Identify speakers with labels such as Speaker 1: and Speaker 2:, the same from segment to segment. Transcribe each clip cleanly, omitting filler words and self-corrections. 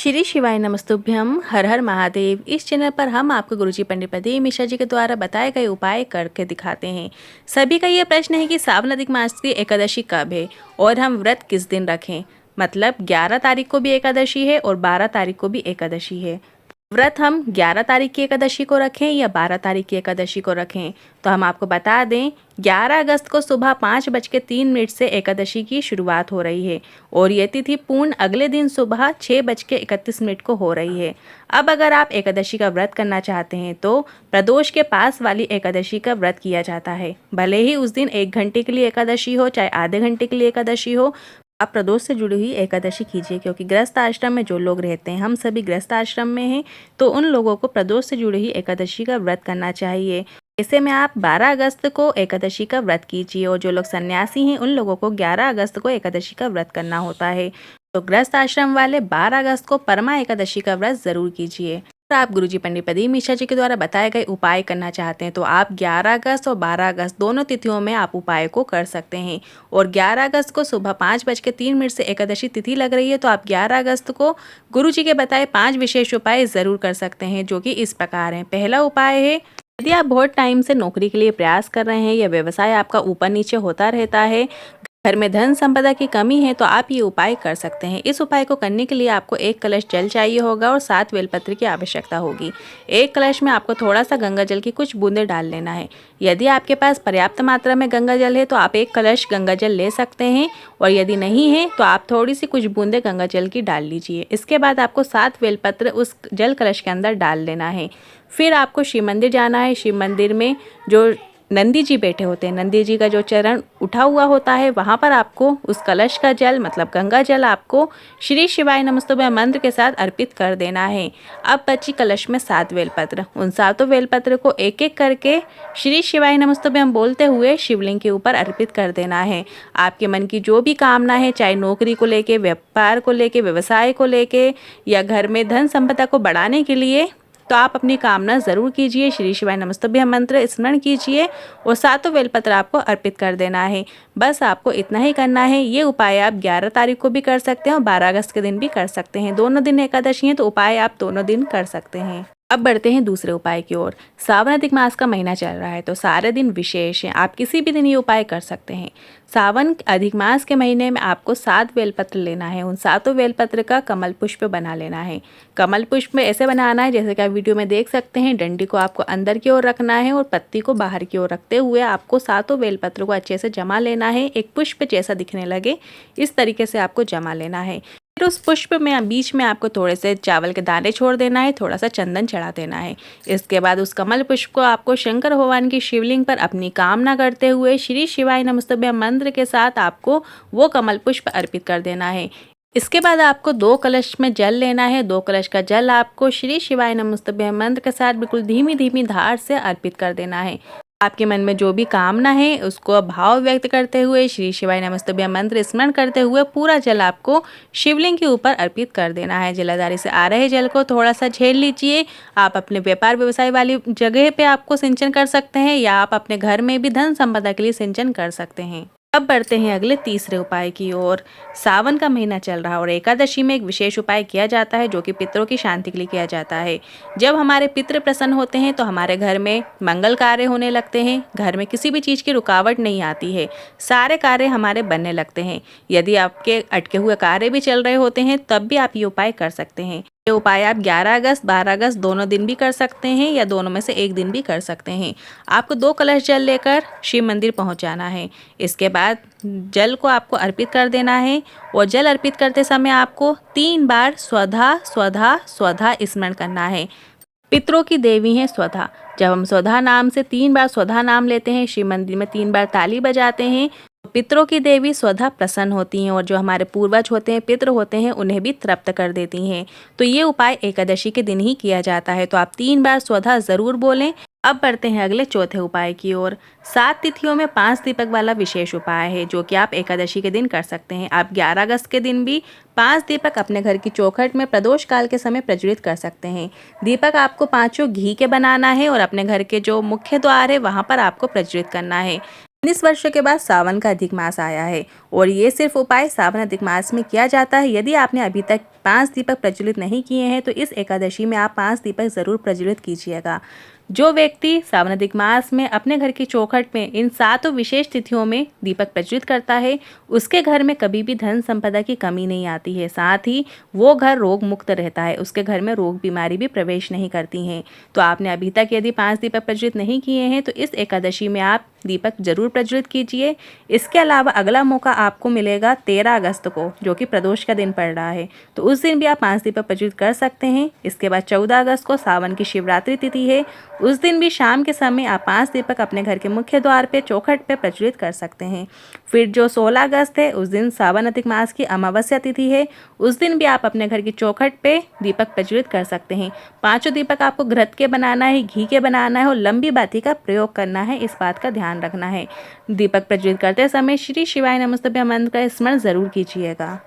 Speaker 1: श्री शिवाय नमस्तुभ्यम। हर हर महादेव। इस चैनल पर हम आपको गुरुजी पंडित प्रदीप मिश्रा जी के द्वारा बताए गए उपाय करके दिखाते हैं। सभी का ये प्रश्न है कि सावन अधिक मास की एकादशी कब है और हम व्रत किस दिन रखें। मतलब 11 तारीख को भी एकादशी है और 12 तारीख को भी एकादशी है। व्रत हम 11 तारीख की एकादशी को रखें या 12 तारीख की एकादशी को रखें, तो हम आपको बता दें 11 अगस्त को सुबह 5:03 से एकादशी की शुरुआत हो रही है और ये तिथि पूर्ण अगले दिन सुबह 6:31 को हो रही है। अब अगर आप एकादशी का व्रत करना चाहते हैं तो प्रदोष के पास वाली एकादशी का व्रत किया जाता है। भले ही उस दिन 1 घंटे के लिए एकादशी हो चाहे आधे घंटे के लिए एकादशी हो, आप प्रदोष से जुड़ी हुई एकादशी कीजिए, क्योंकि गृहस्थ आश्रम में जो लोग रहते हैं, हम सभी गृहस्थ आश्रम में हैं, तो उन लोगों को प्रदोष से जुड़ी हुई एकादशी का व्रत करना चाहिए। ऐसे में आप 12 अगस्त को एकादशी का व्रत कीजिए और जो लोग सन्यासी हैं उन लोगों को 11 अगस्त को एकादशी का व्रत करना होता है। तो गृहस्थ आश्रम वाले 12 अगस्त को परमा एकादशी का व्रत जरूर कीजिए। आप गुरुजी पंडित प्रदीप मिश्रा जी के द्वारा बताए गए उपाय करना चाहते हैं तो आप 11 अगस्त और 12 अगस्त दोनों तिथियों में आप उपाय को कर सकते हैं। और 11 अगस्त को सुबह 5:03 से एकादशी तिथि लग रही है, तो आप 11 अगस्त को गुरुजी के बताए 5 विशेष उपाय जरूर कर सकते हैं, जो कि इस प्रकार हैं। पहला उपाय है, यदि आप बहुत टाइम से नौकरी के लिए प्रयास कर रहे हैं या व्यवसाय आपका ऊपर नीचे होता रहता है, घर में धन संपदा की कमी है, तो आप ये उपाय कर सकते हैं। इस उपाय को करने के लिए आपको 1 कलश जल चाहिए होगा और 7 बेलपत्र की आवश्यकता होगी। 1 कलश में आपको थोड़ा सा गंगा जल की कुछ बूंदें डाल लेना है। यदि आपके पास पर्याप्त मात्रा में गंगा जल है तो आप 1 कलश गंगा जल ले सकते हैं, और यदि नहीं है तो आप थोड़ी सी कुछ बूंदें गंगा जल की डाल लीजिए। इसके बाद आपको 7 बेलपत्र उस जल कलश के अंदर डाल लेना है। फिर आपको शिव मंदिर जाना है। शिव मंदिर में जो नंदी जी बैठे होते हैं, नंदी जी का जो चरण उठा हुआ होता है, वहाँ पर आपको उस कलश का जल मतलब गंगा जल आपको श्री शिवाय नमस्तुभ्यं मंत्र के साथ अर्पित कर देना है। अब बची कलश में 7 बेलपत्र, उन 7 बेलपत्र को एक एक करके श्री शिवाय नमस्तुभ्यं बोलते हुए शिवलिंग के ऊपर अर्पित कर देना है। आपके मन की जो भी कामना है, चाहे नौकरी को लेके, व्यापार को लेके, व्यवसाय को लेके या घर में धन संपदा को बढ़ाने के लिए, तो आप अपनी कामना ज़रूर कीजिए। श्री शिवाय नमस्तुभ्यं मंत्र स्मरण कीजिए और 7 बेलपत्र आपको अर्पित कर देना है। बस आपको इतना ही करना है। ये उपाय आप 11 तारीख को भी कर सकते हैं और 12 अगस्त के दिन भी कर सकते हैं। दोनों दिन एकादशी हैं, तो उपाय आप दोनों दिन कर सकते हैं। अब बढ़ते हैं दूसरे उपाय की ओर। सावन अधिक मास का महीना चल रहा है, तो सारे दिन विशेष हैं। आप किसी भी दिन ये उपाय कर सकते हैं। सावन अधिक मास के महीने में आपको 7 बेलपत्र लेना है। उन 7 बेलपत्र का कमल पुष्प बना लेना है। कमल पुष्प में ऐसे बनाना है जैसे कि आप वीडियो में देख सकते हैं। डंडी को आपको अंदर की ओर रखना है और पत्ती को बाहर की ओर रखते हुए आपको 7 बेलपत्र को अच्छे से जमा लेना है। एक पुष्प जैसा दिखने लगे इस तरीके से आपको जमा लेना है। फिर उस पुष्प में बीच में आपको थोड़े से चावल के दाने छोड़ देना है, थोड़ा सा चंदन चढ़ा देना है। इसके बाद उस कमल पुष्प को आपको शंकर भगवान की शिवलिंग पर अपनी कामना करते हुए श्री शिवाय नमस्तुभ्यं मंत्र के साथ आपको वो कमल पुष्प अर्पित कर देना है। इसके बाद आपको 2 कलश में जल लेना है। 2 कलश का जल आपको श्री शिवाय नमस्तुभ्यं मंत्र के साथ बिल्कुल धीमी धीमी धार से अर्पित कर देना है। आपके मन में जो भी कामना है उसको भाव व्यक्त करते हुए श्री शिवाय नमस्तुभ्यं मंत्र स्मरण करते हुए पूरा जल आपको शिवलिंग के ऊपर अर्पित कर देना है। जलाधारी से आ रहे जल को थोड़ा सा झेल लीजिए। आप अपने व्यापार व्यवसाय वाली जगह पे आपको सिंचन कर सकते हैं या आप अपने घर में भी धन संपदा के लिए सिंचन कर सकते हैं। अब बढ़ते हैं अगले तीसरे उपाय की ओर। सावन का महीना चल रहा है और एकादशी में एक विशेष उपाय किया जाता है, जो कि पितरों की शांति के लिए किया जाता है। जब हमारे पितृ प्रसन्न होते हैं तो हमारे घर में मंगल कार्य होने लगते हैं। घर में किसी भी चीज़ की रुकावट नहीं आती है, सारे कार्य हमारे बनने लगते हैं। यदि आपके अटके हुए कार्य भी चल रहे होते हैं तब भी आप ये उपाय कर सकते हैं। ये उपाय आप 11 अगस्त 12 अगस्त दोनों दिन भी कर सकते हैं या दोनों में से एक दिन भी कर सकते हैं। आपको 2 कलश जल लेकर शिव मंदिर पहुंच जाना है। इसके बाद जल को आपको अर्पित कर देना है और जल अर्पित करते समय आपको 3 बार स्वधा स्वधा स्वधा स्मरण करना है। पितरों की देवी हैं स्वधा। जब हम स्वधा नाम से 3 बार स्वधा नाम लेते हैं, शिव मंदिर में 3 बार ताली बजाते हैं, पितरों की देवी स्वधा प्रसन्न होती हैं और जो हमारे पूर्वज होते हैं, पितृ होते हैं, उन्हें भी तृप्त कर देती हैं। तो ये उपाय एकादशी के दिन ही किया जाता है, तो आप 3 बार स्वधा जरूर बोलें। अब बढ़ते हैं अगले चौथे उपाय की ओर। 7 तिथियों में 5 दीपक वाला विशेष उपाय है, जो कि आप एकादशी के दिन कर सकते हैं। आप 11 अगस्त के दिन भी 5 दीपक अपने घर की चौखट में प्रदोष काल के समय प्रज्वलित कर सकते हैं। दीपक आपको 5 घी के बनाना है और अपने घर के जो मुख्य द्वार है वहाँ पर आपको प्रज्वलित करना है। 19 वर्षों के बाद सावन का अधिक मास आया है और ये सिर्फ उपाय सावन अधिक मास में किया जाता है। यदि आपने अभी तक 5 दीपक प्रज्वलित नहीं किए हैं तो इस एकादशी में आप 5 दीपक ज़रूर प्रज्वलित कीजिएगा। जो व्यक्ति सावन अधिक मास में अपने घर की चौखट में इन 7 विशेष तिथियों में दीपक प्रज्वलित करता है, उसके घर में कभी भी धन संपदा की कमी नहीं आती है। साथ ही वो घर रोग मुक्त रहता है, उसके घर में रोग बीमारी भी प्रवेश नहीं करती हैं। तो आपने अभी तक यदि 5 दीपक प्रज्वलित नहीं किए हैं तो इस एकादशी में आप दीपक जरूर प्रज्वलित कीजिए। इसके अलावा अगला मौका आपको मिलेगा 13 अगस्त को, जो कि प्रदोष का दिन पड़ रहा है, तो उस दिन भी आप 5 दीपक प्रज्वलित कर सकते हैं। इसके बाद 14 अगस्त को सावन की शिवरात्रि तिथि है, उस दिन भी शाम के समय आप 5 दीपक अपने घर के मुख्य द्वार पे चौखट पे प्रज्वलित कर सकते हैं। फिर जो 16 अगस्त है उस दिन सावन अधिक मास की अमावस्या तिथि है, उस दिन भी आप अपने घर की चौखट पे दीपक प्रज्वलित कर सकते हैं। 5 दीपक आपको घृत के बनाना है, घी के बनाना है और लंबी बाती का प्रयोग करना है, इस बात का ध्यान रखना है। दीपक प्रज्वलित करते समय श्री शिवाय नमस्तुभ्यं मंत्र का स्मरण जरूर कीजिएगा।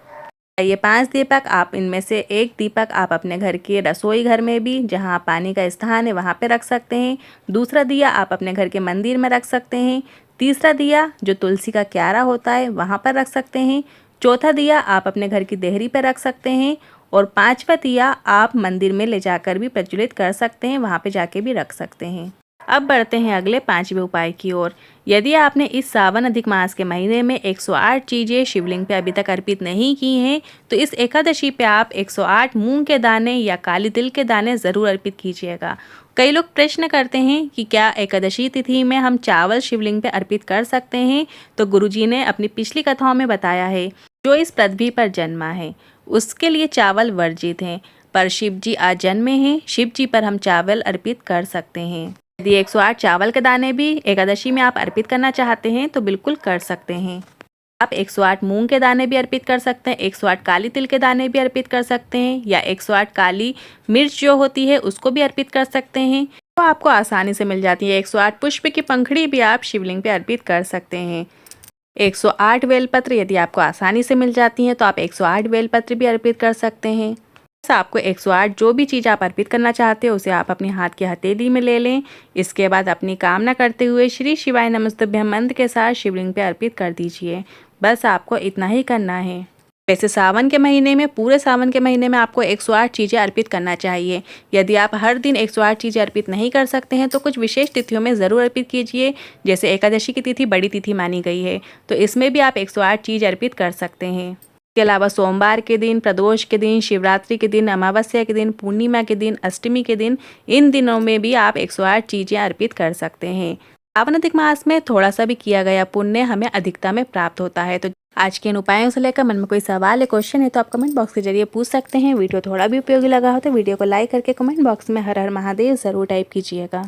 Speaker 1: ये 5 दीपक आप इनमें से एक दीपक आप अपने घर के रसोई घर में भी, जहां पानी का स्थान है वहां पे रख सकते हैं। दूसरा दिया आप अपने घर के मंदिर में रख सकते हैं। तीसरा दिया जो तुलसी का क्यारा होता है वहां पर रख सकते हैं। चौथा दिया आप अपने घर की देहरी पर रख सकते हैं और 5वां दिया आप मंदिर में ले जाकर भी प्रज्वलित कर सकते हैं, वहां पे जाके भी रख सकते हैं। अब बढ़ते हैं अगले 5वें उपाय की ओर। यदि आपने इस सावन अधिक मास के महीने में 108 चीज़ें शिवलिंग पे अभी तक अर्पित नहीं की हैं तो इस एकादशी पे आप 108 मूंग के दाने या काली तिल के दाने ज़रूर अर्पित कीजिएगा। कई लोग प्रश्न करते हैं कि क्या एकादशी तिथि में हम चावल शिवलिंग पे अर्पित कर सकते हैं, तो गुरुजी ने अपनी पिछली कथाओं में बताया है जो इस पृथ्वी पर जन्मा है उसके लिए चावल वर्जित हैं, पर शिव जी आज जन्मे हैं, शिव जी पर हम चावल अर्पित कर सकते हैं। यदि 108 चावल के दाने भी एकादशी में आप अर्पित करना चाहते हैं तो बिल्कुल कर सकते हैं। आप 108 मूंग के दाने भी अर्पित कर सकते हैं, 108 काली तिल के दाने भी अर्पित कर सकते हैं या 108 काली मिर्च जो होती है उसको भी अर्पित कर सकते हैं, तो आपको आसानी से मिल जाती है। 108 पुष्प की पंखड़ी भी आप शिवलिंग पे अर्पित कर सकते हैं। 108 बेलपत्र यदि आपको आसानी से मिल जाती हैं तो आप 108 बेलपत्र भी अर्पित कर सकते हैं। आपको 108 जो भी चीज़ आप अर्पित करना चाहते हो उसे आप अपने हाथ की हथेली में ले लें। इसके बाद अपनी कामना करते हुए श्री शिवाय नमस्तुभ्यं मंत्र के साथ शिवलिंग पे अर्पित कर दीजिए। बस आपको इतना ही करना है। वैसे सावन के महीने में, पूरे सावन के महीने में आपको 108 चीज़ें अर्पित करना चाहिए। यदि आप हर दिन 108 चीज़ें अर्पित नहीं कर सकते हैं तो कुछ विशेष तिथियों में ज़रूर अर्पित कीजिए। जैसे एकादशी की तिथि बड़ी तिथि मानी गई है तो इसमें भी आप 108 चीज़ अर्पित कर सकते हैं। इसके अलावा सोमवार के दिन, प्रदोष के दिन, शिवरात्रि के दिन, अमावस्या के दिन, पूर्णिमा के दिन, अष्टमी के दिन, इन दिनों में भी आप 108 चीज़ें अर्पित कर सकते हैं। सावन अधिक मास में थोड़ा सा भी किया गया पुण्य हमें अधिकता में प्राप्त होता है। तो आज के इन उपायों से लेकर मन में कोई सवाल या क्वेश्चन है तो आप कमेंट बॉक्स के जरिए पूछ सकते हैं। वीडियो थोड़ा भी उपयोगी लगा हो तो वीडियो को लाइक करके कमेंट बॉक्स में हर हर महादेव ज़रूर टाइप कीजिएगा।